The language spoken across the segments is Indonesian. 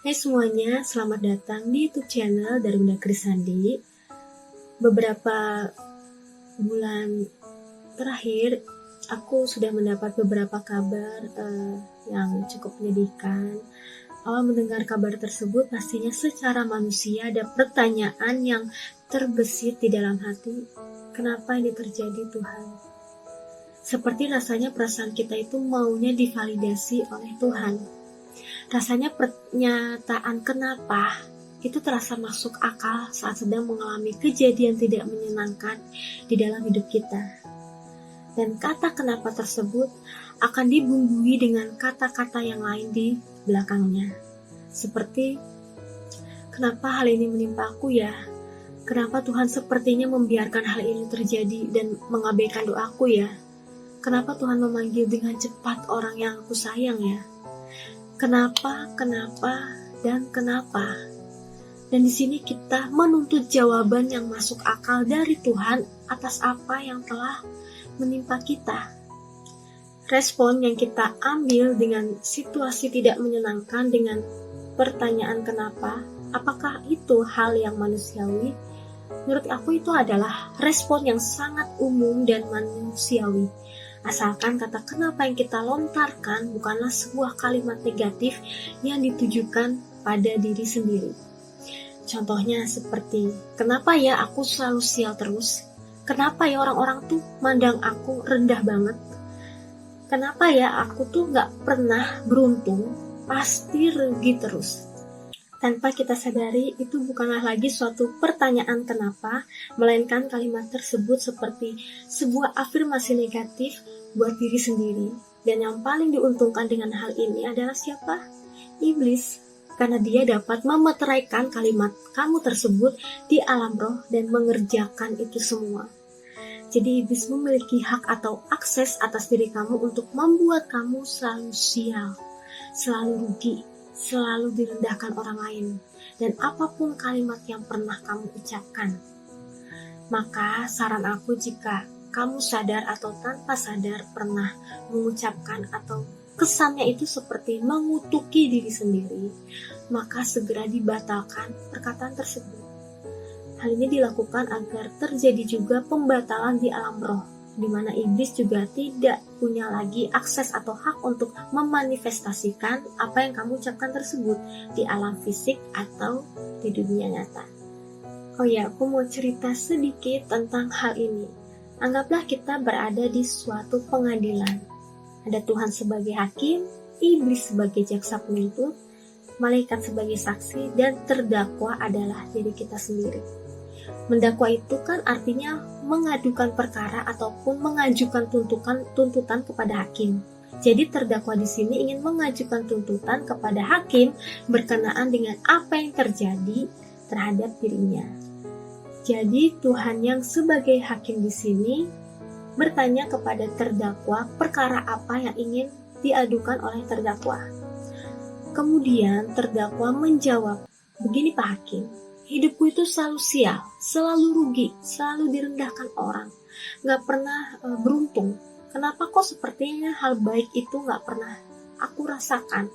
Hai semuanya, selamat datang di YouTube channel dari Bunda Krisandi. Beberapa bulan terakhir, aku sudah mendapat beberapa kabar yang cukup menyedihkan. Awal mendengar kabar tersebut, pastinya secara manusia ada pertanyaan yang terbesit di dalam hati. Kenapa ini terjadi, Tuhan? Seperti rasanya perasaan kita itu maunya divalidasi oleh Tuhan. Rasanya pernyataan kenapa itu terasa masuk akal saat sedang mengalami kejadian tidak menyenangkan di dalam hidup kita. Dan kata kenapa tersebut akan dibumbui dengan kata-kata yang lain di belakangnya. Seperti, kenapa hal ini menimpa aku ya? Kenapa Tuhan sepertinya membiarkan hal ini terjadi dan mengabaikan doaku ya? Kenapa Tuhan memanggil dengan cepat orang yang aku sayang ya? Kenapa, dan kenapa. Dan di sini kita menuntut jawaban yang masuk akal dari Tuhan atas apa yang telah menimpa kita. Respon yang kita ambil dengan situasi tidak menyenangkan dengan pertanyaan kenapa, apakah itu hal yang manusiawi? Menurut aku itu adalah respon yang sangat umum dan manusiawi. Asalkan kata kenapa yang kita lontarkan bukanlah sebuah kalimat negatif yang ditujukan pada diri sendiri. Contohnya seperti, kenapa ya aku selalu sial terus? Kenapa ya orang-orang tuh mandang aku rendah banget? Kenapa ya aku tuh gak pernah beruntung, pasti rugi terus? Tanpa kita sadari, itu bukanlah lagi suatu pertanyaan kenapa, melainkan kalimat tersebut seperti sebuah afirmasi negatif buat diri sendiri. Dan yang paling diuntungkan dengan hal ini adalah siapa? Iblis. Karena dia dapat memeteraikan kalimat kamu tersebut di alam roh dan mengerjakan itu semua. Jadi iblis memiliki hak atau akses atas diri kamu untuk membuat kamu selalu sial, selalu rugi, selalu direndahkan orang lain, dan apapun kalimat yang pernah kamu ucapkan. Maka saran aku, jika kamu sadar atau tanpa sadar pernah mengucapkan atau kesannya itu seperti mengutuki diri sendiri, maka segera dibatalkan perkataan tersebut. Hal ini dilakukan agar terjadi juga pembatalan di alam roh, di mana iblis juga tidak punya lagi akses atau hak untuk memanifestasikan apa yang kamu ucapkan tersebut di alam fisik atau di dunia nyata. Oh ya, aku mau cerita sedikit tentang hal ini. Anggaplah kita berada di suatu pengadilan. Ada Tuhan sebagai hakim, iblis sebagai jaksa penuntut, malaikat sebagai saksi, dan terdakwa adalah diri kita sendiri. Mendakwa itu kan artinya mengadukan perkara ataupun mengajukan tuntutan kepada hakim. Jadi terdakwa di sini ingin mengajukan tuntutan kepada hakim berkenaan dengan apa yang terjadi terhadap dirinya. Jadi Tuhan yang sebagai hakim di sini bertanya kepada terdakwa perkara apa yang ingin diadukan oleh terdakwa. Kemudian terdakwa menjawab, begini Pak Hakim, hidupku itu selalu sial, selalu rugi, selalu direndahkan orang, gak pernah beruntung. Kenapa kok sepertinya hal baik itu gak pernah aku rasakan?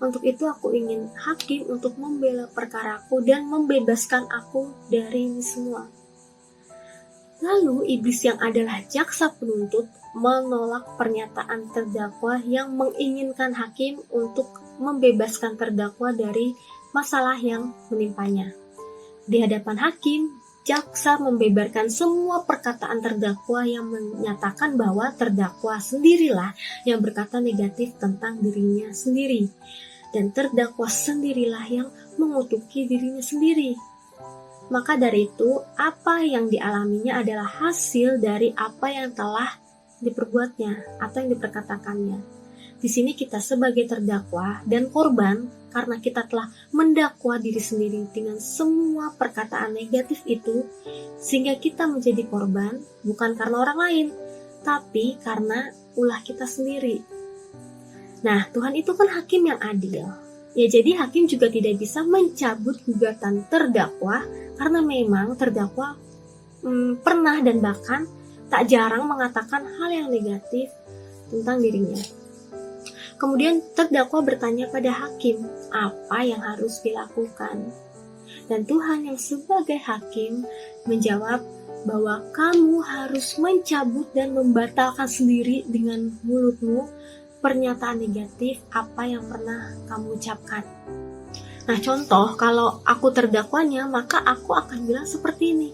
Untuk itu aku ingin hakim untuk membela perkaraku dan membebaskan aku dari ini semua. Lalu iblis yang adalah jaksa penuntut menolak pernyataan terdakwa yang menginginkan hakim untuk membebaskan terdakwa dari masalah yang menimpanya. Di hadapan hakim, jaksa membeberkan semua perkataan terdakwa yang menyatakan bahwa terdakwa sendirilah yang berkata negatif tentang dirinya sendiri, dan terdakwa sendirilah yang mengutuki dirinya sendiri. Maka dari itu, apa yang dialaminya adalah hasil dari apa yang telah diperbuatnya atau yang diperkatakannya. Di sini kita sebagai terdakwa dan korban karena kita telah mendakwa diri sendiri dengan semua perkataan negatif itu, sehingga kita menjadi korban bukan karena orang lain, tapi karena ulah kita sendiri. Nah, Tuhan itu kan hakim yang adil. Ya, jadi hakim juga tidak bisa mencabut gugatan terdakwa karena memang terdakwa pernah dan bahkan tak jarang mengatakan hal yang negatif tentang dirinya. Kemudian terdakwa bertanya pada hakim, apa yang harus dilakukan. Dan Tuhan yang sebagai hakim menjawab bahwa kamu harus mencabut dan membatalkan sendiri dengan mulutmu pernyataan negatif apa yang pernah kamu ucapkan. Nah, contoh, kalau aku terdakwanya, maka aku akan bilang seperti ini.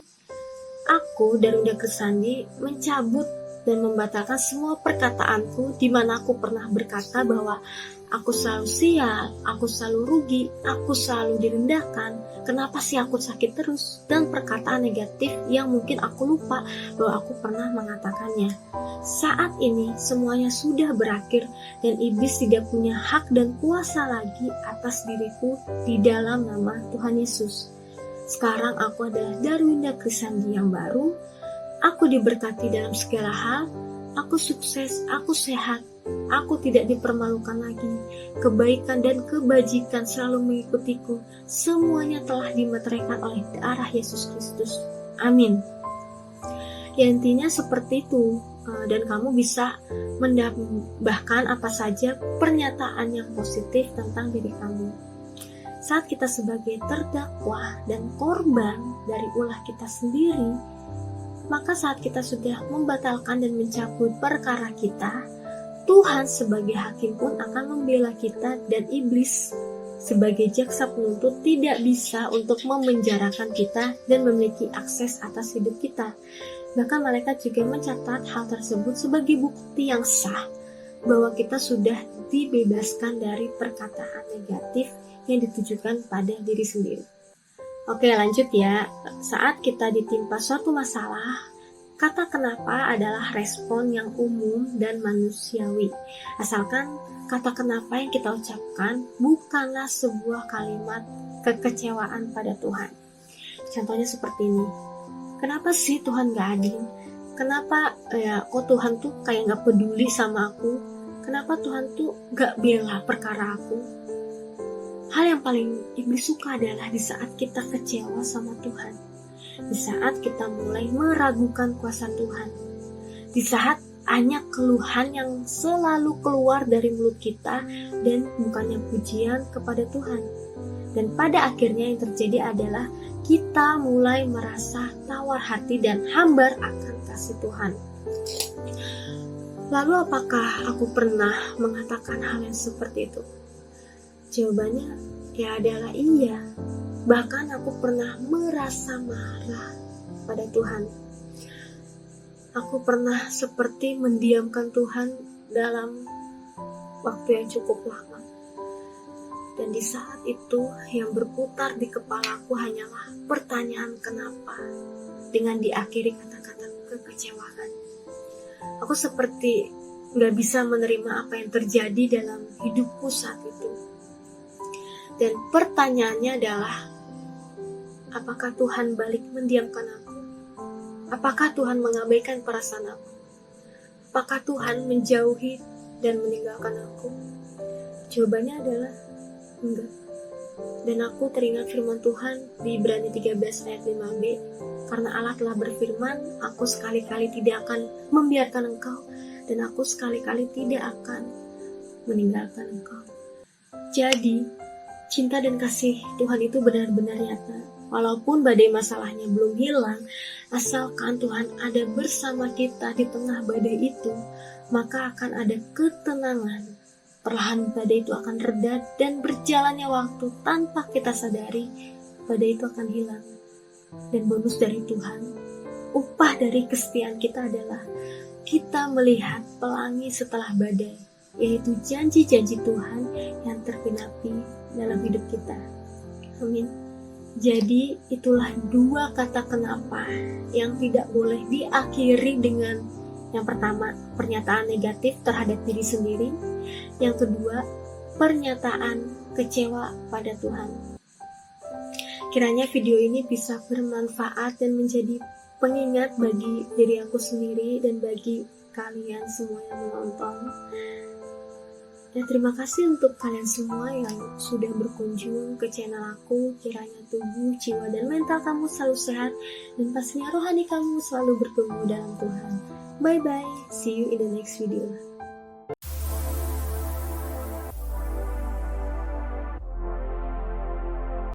Aku, Darunda Krisandi, mencabut dan membatalkan semua perkataanku di mana aku pernah berkata bahwa aku selalu sial, aku selalu rugi, aku selalu direndahkan, kenapa sih aku sakit terus, dan perkataan negatif yang mungkin aku lupa bahwa aku pernah mengatakannya. Saat ini semuanya sudah berakhir dan iblis tidak punya hak dan kuasa lagi atas diriku di dalam nama Tuhan Yesus. Sekarang aku adalah Darwinda Krisandi yang baru, aku diberkati dalam segala hal, aku sukses, aku sehat, aku tidak dipermalukan lagi. Kebaikan dan kebajikan selalu mengikutiku. Semuanya telah dimeteraikan oleh darah Yesus Kristus. Amin. Ya, intinya seperti itu. Dan kamu bisa menambahkan apa saja pernyataan yang positif tentang diri kamu. Saat kita sebagai terdakwa dan korban dari ulah kita sendiri, maka saat kita sudah membatalkan dan mencabut perkara kita, Tuhan sebagai hakim pun akan membela kita, dan iblis sebagai jaksa penuntut tidak bisa untuk memenjarakan kita dan memiliki akses atas hidup kita. Bahkan malaikat juga mencatat hal tersebut sebagai bukti yang sah bahwa kita sudah dibebaskan dari perkataan negatif yang ditujukan pada diri sendiri. Oke, lanjut ya. Saat kita ditimpa suatu masalah, kata kenapa adalah respon yang umum dan manusiawi. Asalkan kata kenapa yang kita ucapkan bukanlah sebuah kalimat kekecewaan pada Tuhan. Contohnya seperti ini. Kenapa sih Tuhan gak adil? Kenapa kok Tuhan tuh kayak gak peduli sama aku? Kenapa Tuhan tuh gak bela perkara aku? Hal yang paling iblis suka adalah di saat kita kecewa sama Tuhan. Di saat kita mulai meragukan kuasa Tuhan. Di saat hanya keluhan yang selalu keluar dari mulut kita dan bukannya pujian kepada Tuhan. Dan pada akhirnya yang terjadi adalah kita mulai merasa tawar hati dan hambar akan kasih Tuhan. Lalu apakah aku pernah mengatakan hal yang seperti itu? Jawabannya ya adalah iya. Bahkan aku pernah merasa marah pada Tuhan. Aku pernah seperti mendiamkan Tuhan dalam waktu yang cukup lama. Dan di saat itu yang berputar di kepalaku hanyalah pertanyaan kenapa, dengan diakhiri kata-kata kekecewaan. Aku seperti gak bisa menerima apa yang terjadi dalam hidupku saat itu. Dan pertanyaannya adalah, apakah Tuhan balik mendiamkan aku? Apakah Tuhan mengabaikan perasaan aku? Apakah Tuhan menjauhi dan meninggalkan aku? Jawabannya adalah enggak. Dan aku teringat firman Tuhan di Ibrani 13 ayat 5b. Karena Allah telah berfirman, aku sekali-kali tidak akan membiarkan engkau, dan aku sekali-kali tidak akan meninggalkan engkau. Jadi, cinta dan kasih Tuhan itu benar-benar nyata. Walaupun badai masalahnya belum hilang, asalkan Tuhan ada bersama kita di tengah badai itu, maka akan ada ketenangan. Perlahan badai itu akan reda dan berjalannya waktu tanpa kita sadari, badai itu akan hilang. Dan bonus dari Tuhan, upah dari kesetiaan kita adalah kita melihat pelangi setelah badai, yaitu janji-janji Tuhan yang tergenapi dalam hidup kita. Amin. Jadi itulah dua kata kenapa yang tidak boleh diakhiri dengan yang pertama, pernyataan negatif terhadap diri sendiri. Yang kedua, pernyataan kecewa pada Tuhan. Kiranya video ini bisa bermanfaat dan menjadi pengingat bagi diri aku sendiri dan bagi kalian semua yang menonton. Dan terima kasih untuk kalian semua yang sudah berkunjung ke channel aku. Kiranya tubuh, jiwa, dan mental kamu selalu sehat, dan pastinya rohani kamu selalu bertumbuh dalam Tuhan. Bye bye, see you in the next video.